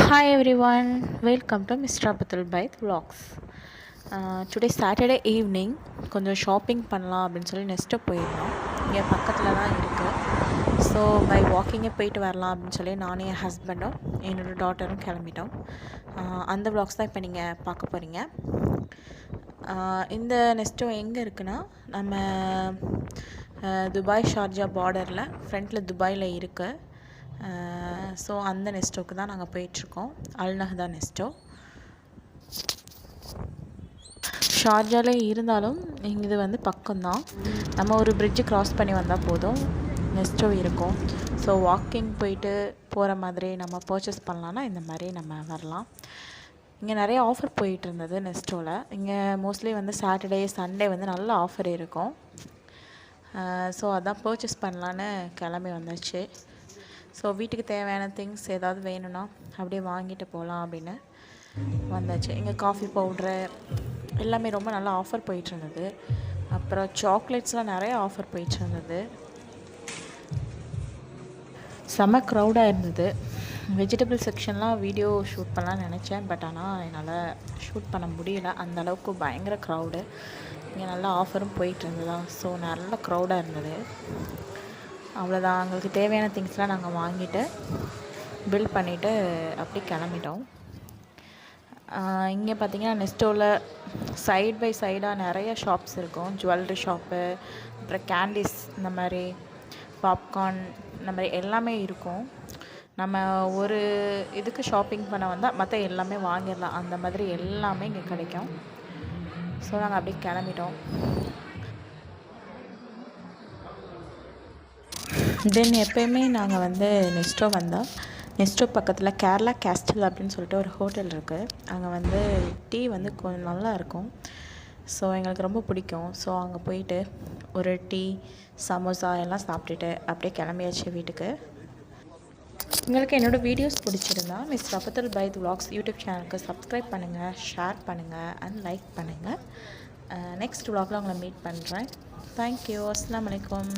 Hi everyone, welcome to Mr. Apatul Bite Vlogs. Today Saturday evening கொஞ்சம் shopping பண்ணலாம் அப்படின்னு சொல்லி நெக்ஸ்ட்டு போயிருந்தோம். இங்கே பக்கத்தில் தான் இருக்குது. ஸோ பை வாக்கிங்கே போயிட்டு வரலாம் அப்படின்னு சொல்லி நானும் என் ஹஸ்பண்டும் என்னோடய டாட்டரும் கிளம்பிட்டோம். அந்த vlogs தான் இப்போ நீங்கள் பார்க்க போகிறீங்க. இந்த நெஸ்ட்டோ எங்கே இருக்குன்னா நம்ம துபாய் ஷார்ஜா பார்டரில் ஃப்ரண்ட்டில் துபாயில் இருக்குது. ஸோ அந்த நெஸ்டோக்கு தான் நாங்கள் போயிட்டுருக்கோம். அல்நஹ்தா நெஸ்டோ. ஷார்ஜாலே இருந்தாலும் இது வந்து பக்கம்தான். நம்ம ஒரு பிரிட்ஜு க்ராஸ் பண்ணி வந்தால் போதும், நெஸ்டோ இருக்கும். ஸோ வாக்கிங் போயிட்டு போகிற மாதிரி நம்ம பர்ச்சேஸ் பண்ணலான்னா இந்த மாதிரி நம்ம வரலாம். இங்கே நிறைய ஆஃபர் போயிட்டு இருந்தது நெஸ்டோவில். இங்கே மோஸ்ட்லி வந்து சாட்டர்டே சண்டே வந்து நல்ல ஆஃபர் இருக்கும். ஸோ அதான் பர்ச்சேஸ் பண்ணலான்னு கிளம்பி வந்தாச்சு. ஸோ வீட்டுக்கு தேவையான திங்ஸ் ஏதாவது வேணும்னா அப்படியே வாங்கிட்டு போகலாம் அப்படின்னு வந்தாச்சு. இங்கே காஃபி பவுட்ரு எல்லாமே ரொம்ப நல்லா ஆஃபர் போயிட்டுருந்தது. அப்புறம் சாக்லேட்ஸ்லாம் நிறைய ஆஃபர் போயிட்டுருந்தது. செம்ம க்ரௌடாக இருந்தது. வெஜிடபிள் செக்ஷன்லாம் வீடியோ ஷூட் பண்ணலான்னு நினச்சேன், பட் ஆனால் என்னால் ஷூட் பண்ண முடியல. அந்தளவுக்கு பயங்கர க்ரௌடு. இங்கே நல்லா ஆஃபரும் போயிட்டுருந்ததா, ஸோ நல்ல க்ரௌடாக இருந்தது. அவ்வளோதான், எங்களுக்கு தேவையான திங்ஸ்லாம் நாங்கள் வாங்கிட்டு பில் பண்ணிவிட்டு அப்படி கிளம்பிட்டோம். இங்கே பார்த்திங்கன்னா நெஸ்டோவில் சைட் பை சைடாக நிறைய ஷாப்ஸ் இருக்கும். ஜுவல்லரி ஷாப்பு, அப்புறம் கேண்டீஸ், இந்த மாதிரி பாப்கார்ன், இந்த மாதிரி எல்லாமே இருக்கும். நம்ம ஒரு இதுக்கு ஷாப்பிங் பண்ண வந்தால் மற்ற எல்லாமே வாங்கிடலாம். அந்த மாதிரி எல்லாமே இங்கே கிடைக்கும். ஸோ நாங்கள் அப்படியே கிளம்பிட்டோம். தென் எப்போயுமே நாங்கள் வந்து நெஸ்டோ வந்தால் நெஸ்டோ பக்கத்தில் கேரளா கேஸ்டில் அப்படின்னு சொல்லிட்டு ஒரு ஹோட்டல் இருக்குது. அங்கே வந்து டீ வந்து கொஞ்சம் நல்லா இருக்கும். ஸோ எங்களுக்கு ரொம்ப பிடிக்கும். ஸோ அங்கே போயிட்டு ஒரு டீ, சமோசா எல்லாம் சாப்பிட்டுட்டு அப்படியே கிளம்பியாச்சு வீட்டுக்கு. உங்களுக்கு என்னோடய வீடியோஸ் பிடிச்சிருந்தா மிஸ்டர் அபத்துல் பைத் vlogs யூடியூப் சேனலுக்கு சப்ஸ்கிரைப் பண்ணுங்கள், ஷேர் பண்ணுங்கள் அண்ட் லைக் பண்ணுங்கள். நெக்ஸ்ட் vlogல உங்களை மீட் பண்ணுறேன். தேங்க்யூ. அஸ்ஸலாமு அலைக்கும்.